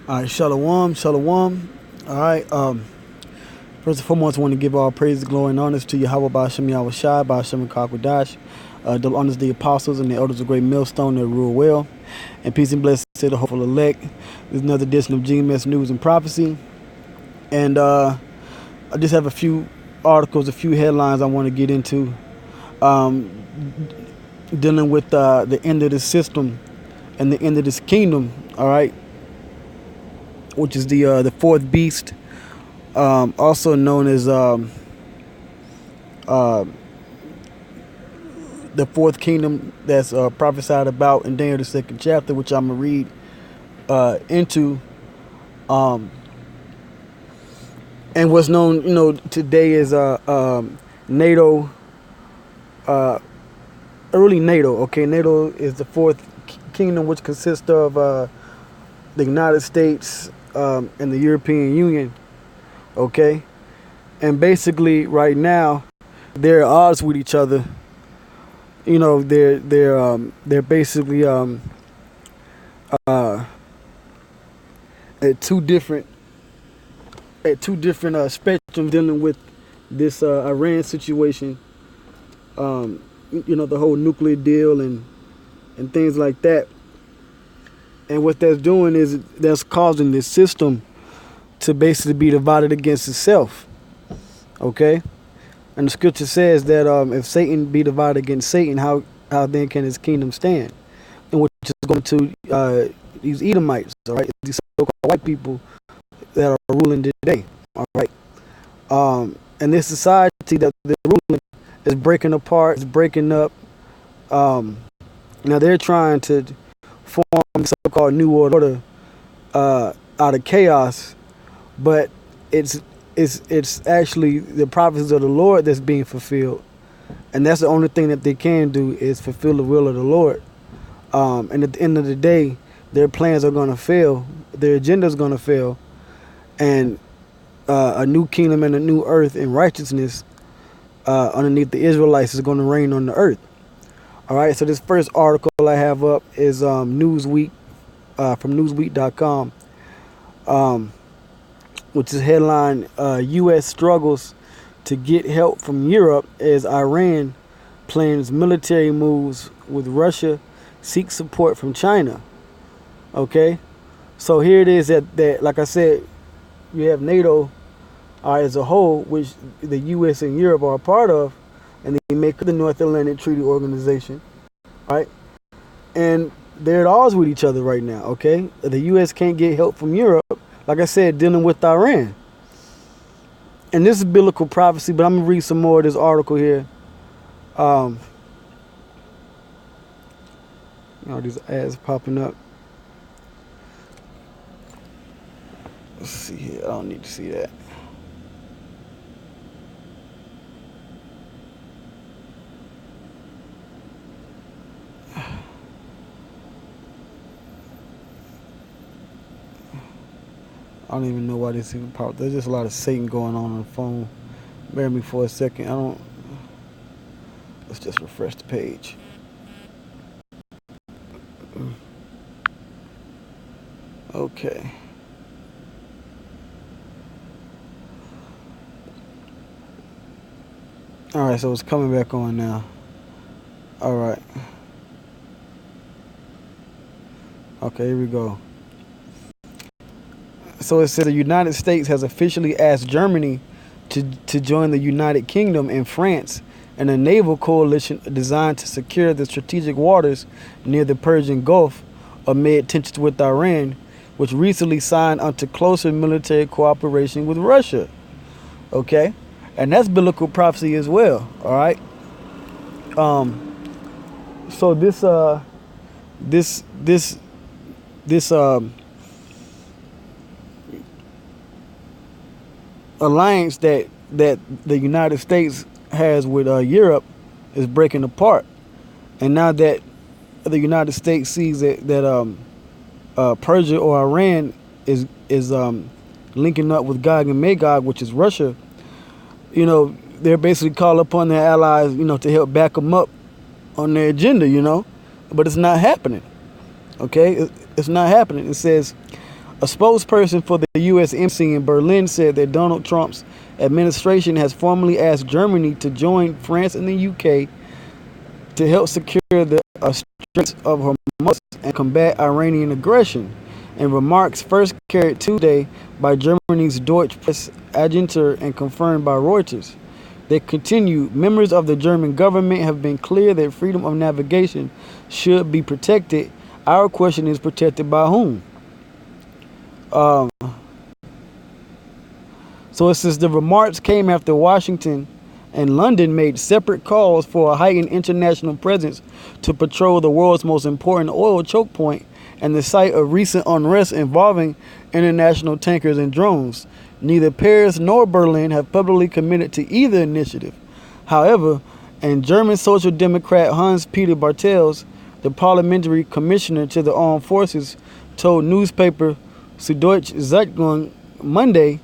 All right, shalom, shalom. All right. First and foremost, I want to give all praise, glory, and honors to Yahweh Ba'Shem Yahweh Shai, Ba'Shem Kakwadash. The honors the apostles and the elders of great millstone that rule well. And peace and blessings to the hopeful elect. There's another edition of GMS News and Prophecy. And I just have a few articles, a few headlines I want to get into, dealing with the end of the system and the end of this kingdom, all right, which is the fourth beast, also known as the fourth kingdom that's prophesied about in Daniel the second chapter, which I'm gonna read into, and what's known, today as NATO, early NATO. Okay, NATO is the fourth kingdom, which consists of the United States and the European Union. Okay, and basically right now they're at odds with each other. They're basically at two different spectrums dealing with this Iran situation. The whole nuclear deal and things like that. And what that's doing is that's causing this system to basically be divided against itself. Okay? And the scripture says that if Satan be divided against Satan, how then can his kingdom stand? And which is going to these Edomites, all right? These so-called white people that are ruling today, all right? And this society that they're ruling is breaking apart, is breaking up. Now they're trying to form so-called new order out of chaos, but it's actually the prophecies of the Lord that's being fulfilled, and that's the only thing that they can do is fulfill the will of the Lord. And at the end of the day, their plans are going to fail, their agenda is going to fail, and a new kingdom and a new earth in righteousness underneath the Israelites is going to reign on the earth. All right, so this first article I have up is Newsweek, from Newsweek.com, which is headline, U.S. struggles to get help from Europe as Iran plans military moves with Russia, seeks support from China. Okay, so here it is that like I said, you have NATO as a whole, which the U.S. and Europe are a part of, and they make the North Atlantic Treaty Organization, right? And they're at odds with each other right now, okay? The U.S. can't get help from Europe, like I said, dealing with Iran. And this is biblical prophecy, but I'm going to read some more of this article here. These ads popping up. Let's see here. I don't need to see that. I don't even know why this even popped. There's just a lot of Satan going on the phone. Bear me for a second. Let's just refresh the page. Okay. All right, so it's coming back on now. All right. Okay, here we go. So it says the United States has officially asked Germany to join the United Kingdom and France in a naval coalition designed to secure the strategic waters near the Persian Gulf amid tensions with Iran, which recently signed onto closer military cooperation with Russia. Okay, and that's biblical prophecy as well. All right. So this alliance that the United States has with Europe is breaking apart, and now that the United States sees that Persia or Iran is linking up with Gog and Magog, which is Russia, they're basically calling upon their allies, to help back them up on their agenda, but it's not happening. Okay, it's not happening. It says A spokesperson for the U.S. Embassy in Berlin said that Donald Trump's administration has formally asked Germany to join France and the U.K. to help secure the Straits of Hormuz and combat Iranian aggression. In remarks first carried Tuesday by Germany's Deutsche Press Agentur and confirmed by Reuters. They continue, members of the German government have been clear that freedom of navigation should be protected. Our question is, protected by whom? So it says the remarks came after Washington and London made separate calls for a heightened international presence to patrol the world's most important oil choke point and the site of recent unrest involving international tankers and drones. Neither Paris nor Berlin have publicly committed to either initiative. However, and German Social Democrat Hans-Peter Bartels, the parliamentary commissioner to the armed forces, told newspaper Süddeutsche Zeitung Monday,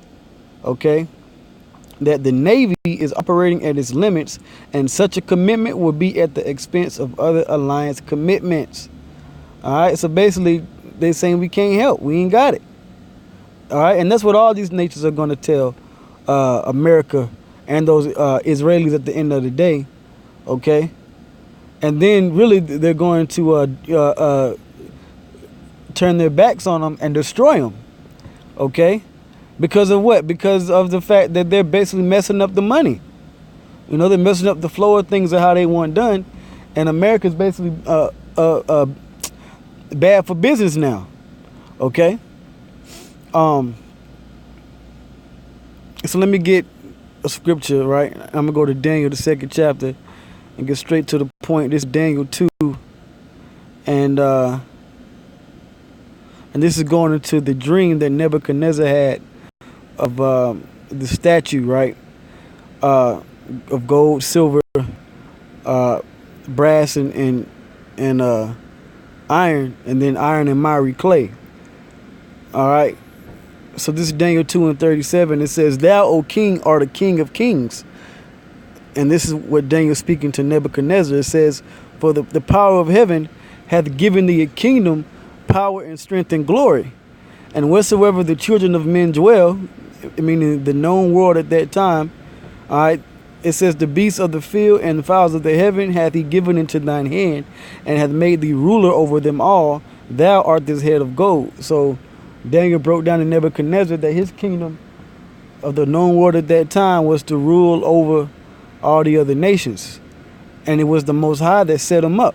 that the Navy is operating at its limits and such a commitment will be at the expense of other alliance commitments. All right, so basically they're saying we can't help, we ain't got it. All right, and that's what all these nations are going to tell America and those Israelis at the end of the day, okay? And then really they're going to turn their backs on them and destroy them, okay? Because of what? Because of the fact that they're basically messing up the money. You know, they're messing up the flow of things of how they want done, and America's basically bad for business now, okay? So let me get a scripture, right? I'm gonna go to Daniel, the 2nd chapter, and get straight to the point. This is Daniel 2, and this is going into the dream that Nebuchadnezzar had of the statue, right? Of gold, silver, brass, and iron, and then iron and miry clay. All right. So this is Daniel 2:37. It says, "Thou, O king, art a king of kings." And this is what Daniel speaking to Nebuchadnezzar. It says, "For the power of heaven hath given thee a kingdom, power and strength and glory. And wheresoever the children of men dwell," meaning the known world at that time, all right, it says, "the beasts of the field and the fowls of the heaven hath he given into thine hand, and hath made thee ruler over them all. Thou art this head of gold." So Daniel broke down to Nebuchadnezzar that his kingdom of the known world at that time was to rule over all the other nations. And it was the Most High that set him up.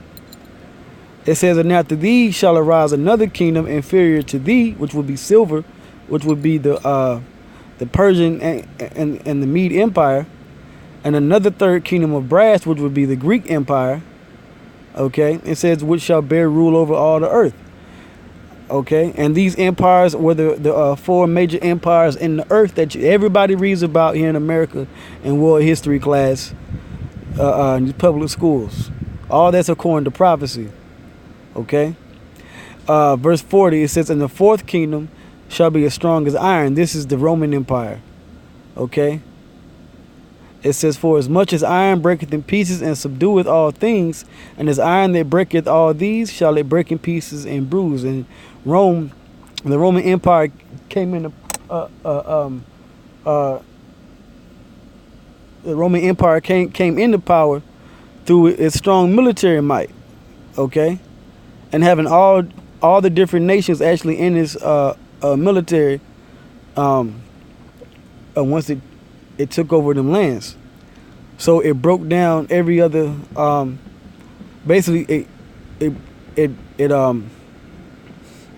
It says, "And after thee shall arise another kingdom inferior to thee, which will be silver," which would be the Persian and the Mede Empire, "and another third kingdom of brass, which would be the Greek Empire." Okay, it says, "which shall bear rule over all the earth." Okay, and these empires were the 4 major empires in the earth that everybody reads about here in America in world history class, in public schools. All that's according to prophecy. Okay, verse 40, it says, "And the 4th kingdom shall be as strong as iron." This is the Roman Empire. Okay, it says, "For as much as iron breaketh in pieces and subdueth all things, and as iron that breaketh all these, shall it break in pieces and bruise." And Rome, the Roman Empire came into the Roman Empire came into power through its strong military might. Okay, and having all the different nations actually in its military. Once it took over them lands, so it broke down every other. Basically,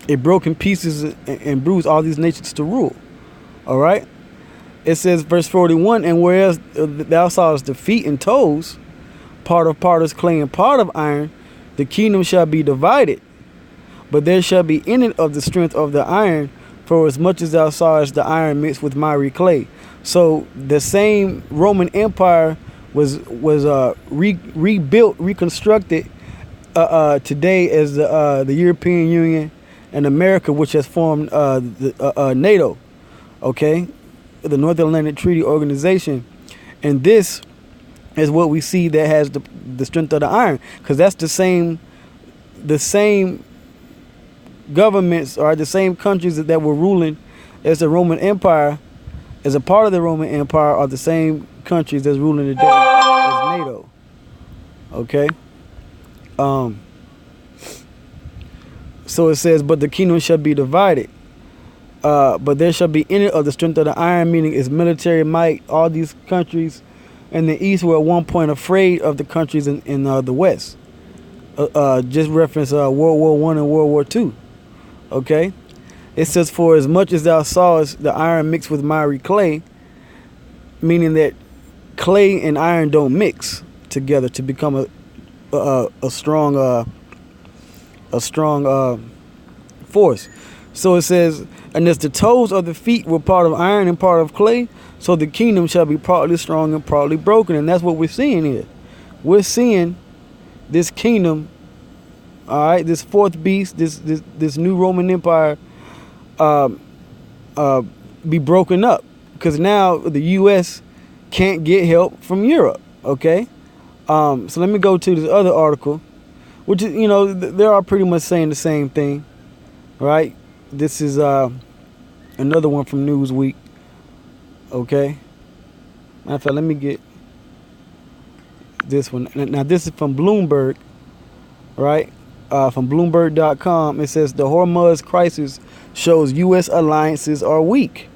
it broke in pieces and bruised all these nations to rule. All right. It says, verse 41, "And whereas thou sawest the feet and toes, part of potter's clay and part of iron, the kingdom shall be divided, but there shall be in it of the strength of the iron, for as much as thou sawest the iron mixed with miry clay." So the same Roman Empire was rebuilt, reconstructed today as the European Union and America, which has formed NATO, okay, the North Atlantic Treaty Organization. And this is what we see that has the strength of the iron, because that's the same governments, or the same countries that were ruling as the Roman Empire, as a part of the Roman Empire, are the same countries that's ruling today as NATO. Okay. So it says, but the kingdom shall be divided. But there shall be in it of the strength of the iron, meaning its military might. All these countries in the east were at one point afraid of the countries in the west. Just reference World War I and World War II. Okay. It says, for as much as thou sawest the iron mixed with miry clay, meaning that clay and iron don't mix together to become a strong force. So it says, and as the toes of the feet were part of iron and part of clay, so the kingdom shall be partly strong and partly broken. And that's what we're seeing here. We're seeing this kingdom, all right, this fourth beast, this new Roman Empire, be broken up, because now the U.S. can't get help from Europe. Okay, so let me go to this other article, which is, they're all pretty much saying the same thing, right? This is another one from Newsweek. Okay, matter of fact, let me get this one. Now this is from Bloomberg, right? From Bloomberg.com. It says the Hormuz crisis shows U.S. alliances are weak.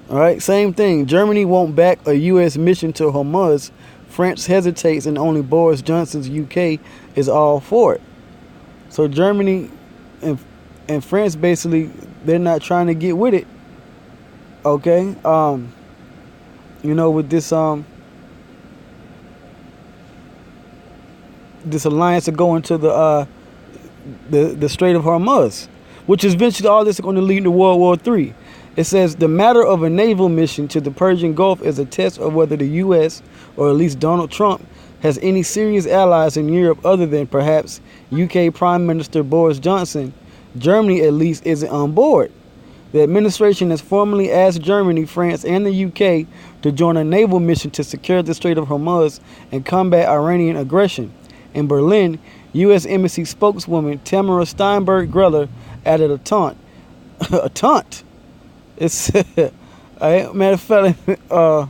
All right, same thing. Germany won't back a U.S. mission to Hormuz. France hesitates, and only Boris Johnson's UK is all for it. So Germany and France, basically, they're not trying to get with it. Okay, with this this alliance of going to the Strait of Hormuz, which is eventually all this is going to lead to World War III. It says the matter of a naval mission to the Persian Gulf is a test of whether the U.S., or at least Donald Trump, has any serious allies in Europe other than perhaps UK Prime Minister Boris Johnson. Germany, at least, isn't on board. The administration has formally asked Germany, France, and the UK to join a naval mission to secure the Strait of Hormuz and combat Iranian aggression. In Berlin, U.S. Embassy spokeswoman Tamara Steinberg-Greller added a taunt. A taunt. It's matter of fact, I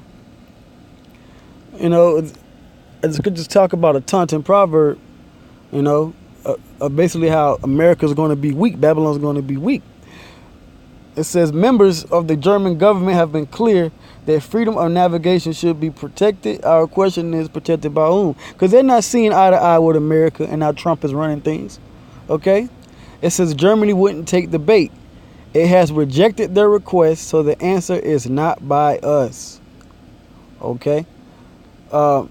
could just talk about a taunting proverb. Basically how America's going to be weak, Babylon's going to be weak. It says members of the German government have been clear that freedom of navigation should be protected. Our question is, protected by whom? Because they're not seeing eye to eye with America and how Trump is running things. Okay? It says Germany wouldn't take the bait. It has rejected their request, so the answer is not by us. Okay? And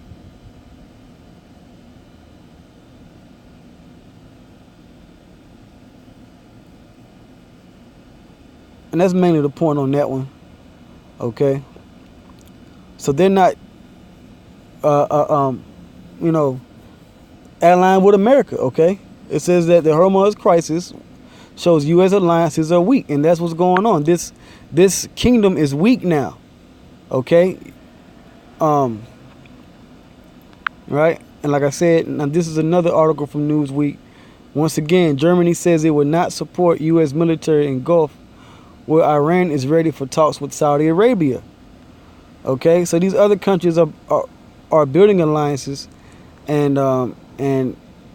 that's mainly the point on that one. Okay? So they're not, allying with America. Okay? It says that the Hormuz crisis shows U.S. alliances are weak, and that's what's going on. This kingdom is weak now. Okay? Right? And like I said, now this is another article from Newsweek. Once again, Germany says it would not support U.S. military in Gulf, where Iran is ready for talks with Saudi Arabia. Okay? So these other countries are building alliances, and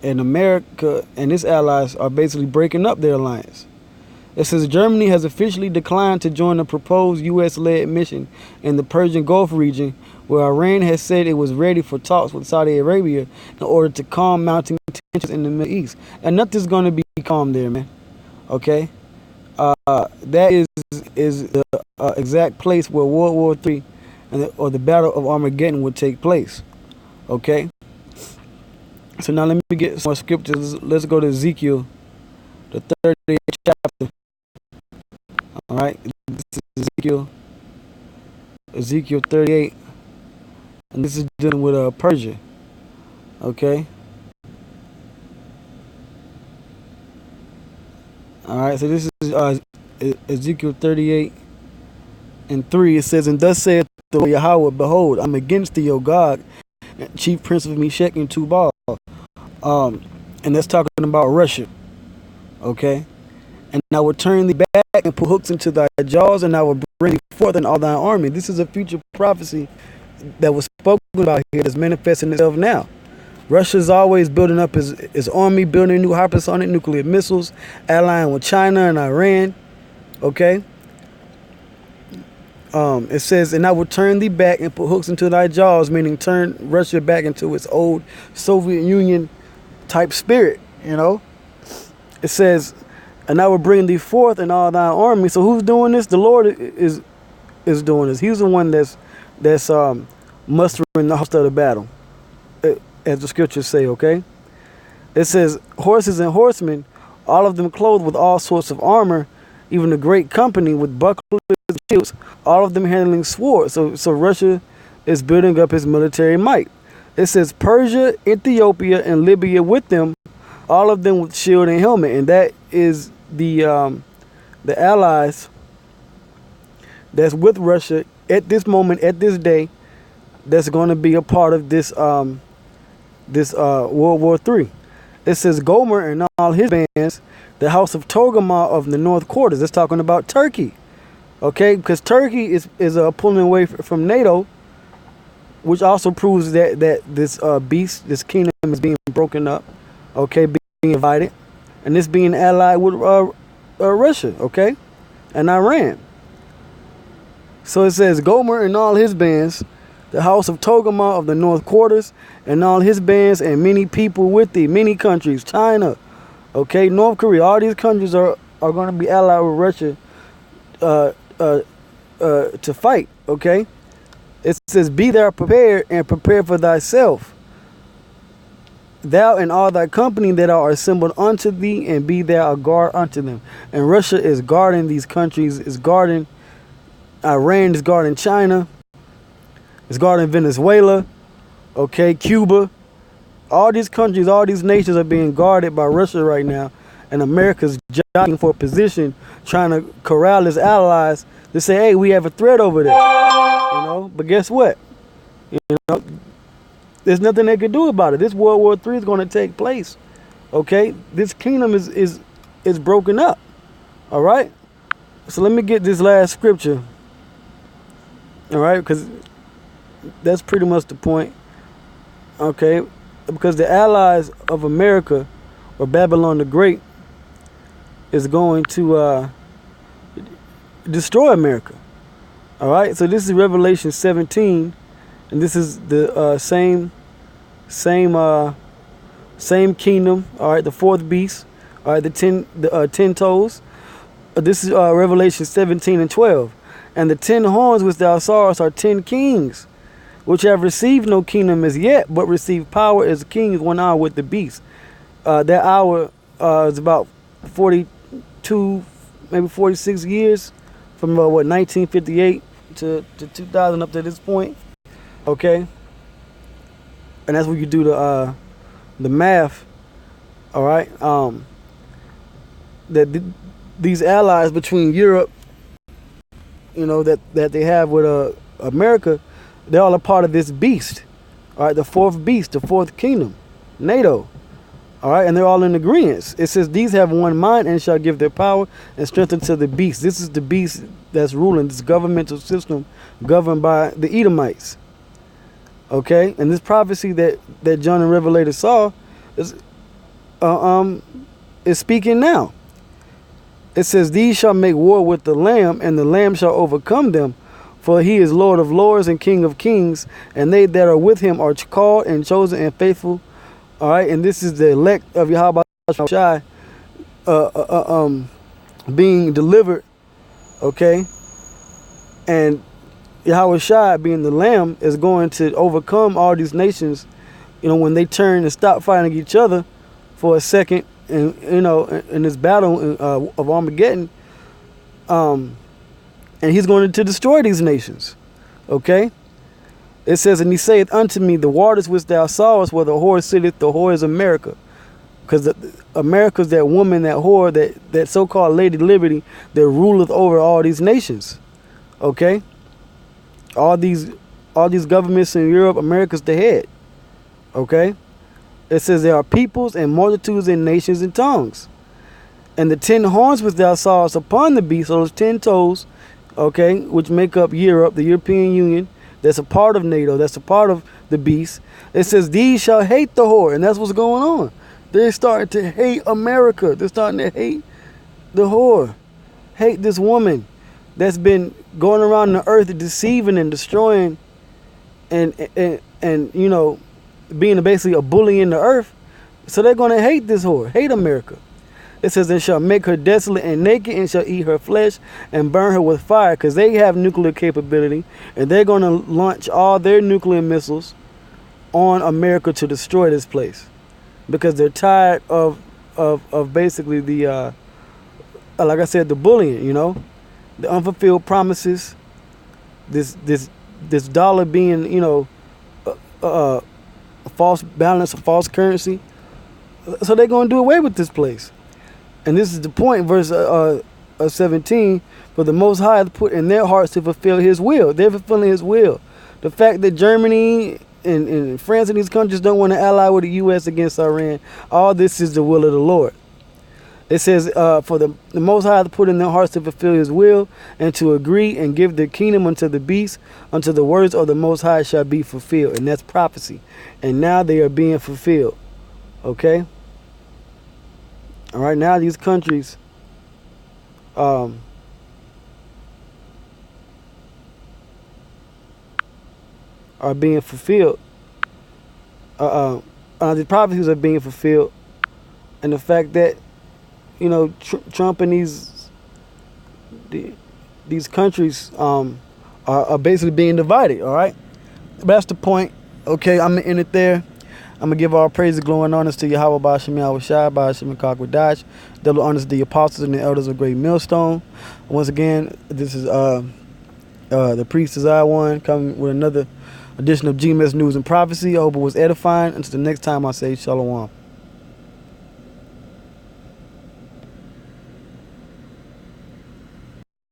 America and its allies are basically breaking up their alliance. It says Germany has officially declined to join a proposed U.S.-led mission in the Persian Gulf region, where Iran has said it was ready for talks with Saudi Arabia in order to calm mounting tensions in the Middle East. And nothing's going to be calm there, man. Okay? That is the exact place where World War III or the Battle of Armageddon would take place. Okay? So now let me get some more scriptures. Let's go to Ezekiel, the 30th chapter. All right, this is Ezekiel 38, and this is dealing with Persia. Okay. All right, so this is Ezekiel 38 and 3. It says, "And thus saith the Lord Yahweh, behold, I'm against thee, O God, chief prince of Meshach and Tubal." And that's talking about Russia. Okay. And I will turn thee back and put hooks into thy jaws, and I will bring thee forth in all thine army. This is a future prophecy that was spoken about here that's manifesting itself now. Russia's always building up his army, building new hypersonic nuclear missiles, allying with China and Iran. Okay? It says, and I will turn thee back and put hooks into thy jaws, meaning turn Russia back into its old Soviet Union type spirit, you know? It says, and I will bring thee forth in all thy army. So who's doing this? The Lord is doing this. He's the one that's mustering the host of the battle, as the scriptures say, okay? It says, horses and horsemen, all of them clothed with all sorts of armor, even a great company with bucklers and shields, all of them handling swords. So Russia is building up his military might. It says Persia, Ethiopia, and Libya with them, all of them with shield and helmet. And that is the allies that's with Russia at this moment, at this day, that's going to be a part of this World War III. It says Gomer and all his bands, the house of Togarmah of the north quarters. It's talking about Turkey, okay? Because Turkey is pulling away from NATO, which also proves that this beast, this kingdom, is being broken up, okay, being divided, and this being allied with Russia, okay, and Iran. So it says Gomer and all his bands, the house of Togarmah of the north quarters, and all his bands, and many people with thee, many countries, China, okay, North Korea, all these countries are going to be allied with Russia to fight, okay? It says, be thou prepared, and prepare for thyself, thou and all thy company that are assembled unto thee, and be thou a guard unto them. And Russia is guarding these countries, is guarding Iran, is guarding China, is guarding Venezuela, okay, Cuba. All these countries, all these nations are being guarded by Russia right now, and America's jockeying for a position, trying to corral its allies to say, hey, we have a threat over there, you know. But guess what? You know, there's nothing they can do about it. This World War III is going to take place, okay? This kingdom is broken up, all right? So let me get this last scripture, all right, because that's pretty much the point, okay? Because the allies of America, or Babylon the Great, is going to destroy America. All right, so this is Revelation 17, and this is the same kingdom. All right, the fourth beast. All right, the 10 toes. This is Revelation 17 and 12, and the 10 horns which thou sawest are 10 kings, which have received no kingdom as yet, but receive power as kings 1 hour with the beast. That hour is about 42, maybe 46 years, from 1958 to 2000 up to this point. Okay, and that's where you do the math. All right, these allies between Europe, you know, that they have with America, they're all a part of this beast, all right, the fourth beast, the fourth kingdom, NATO, all right, and they're all in agreement. It says, these have one mind and shall give their power and strength unto the beast. This is the beast that's ruling this governmental system governed by the Edomites, okay? And this prophecy that John the Revelator saw is speaking now. It says, these shall make war with the Lamb, and the Lamb shall overcome them. For he is Lord of lords and King of kings, and they that are with him are called and chosen and faithful. All right, and this is the elect of Yahweh Shai being delivered, okay? And Yahweh Shai, being the Lamb, is going to overcome all these nations, you know, when they turn and stop fighting each other for a second, and, you know, in this battle of Armageddon. And he's going to destroy these nations. Okay? It says, and he saith unto me, the waters which thou sawest where the whore sitteth, the whore is America. Because America's that woman, that whore, that so-called Lady Liberty, that ruleth over all these nations. Okay? All these governments in Europe, America's the head. Okay? It says there are peoples and multitudes and nations and tongues. And the 10 horns which thou sawest upon the beast, so those 10 toes, okay, which make up Europe, the European Union, that's a part of NATO, that's a part of the beast. It says, these shall hate the whore. And that's what's going on. They're starting to hate America. They're starting to hate the whore. Hate this woman that's been going around the earth deceiving and destroying and you know, being basically a bully in the earth. So they're going to hate this whore, hate America. It says, and shall make her desolate and naked, and shall eat her flesh and burn her with fire, because they have nuclear capability, and they're going to launch all their nuclear missiles on America to destroy this place, because they're tired of basically the like I said, the bullying, you know, the unfulfilled promises, this dollar being, you know, a false balance, a false currency. So they're going to do away with this place. And this is the point, verse 17, for the Most High hath put in their hearts to fulfill his will. They're fulfilling his will. The fact that Germany and France and these countries don't want to ally with the U.S. against Iran, all this is the will of the Lord. It says, for the Most High hath put in their hearts to fulfill his will, and to agree and give their kingdom unto the beast, unto the words of the Most High shall be fulfilled. And that's prophecy. And now they are being fulfilled. Okay? All right, now these countries are being fulfilled. The prophecies are being fulfilled, and the fact that, you know, Trump and these countries are basically being divided. All right, but that's the point. Okay, I'm gonna end it there. I'm going to give all praise, glory, and honors to Yahweh, Ba'ashem, Yahweh Shai, Ba'ashem, Kakwadash. Double honors to the apostles and the elders of Great Millstone. Once again, this is the priest is I one, coming with another edition of GMS News and Prophecy. I hope it was edifying. Until the next time, I say Shalom.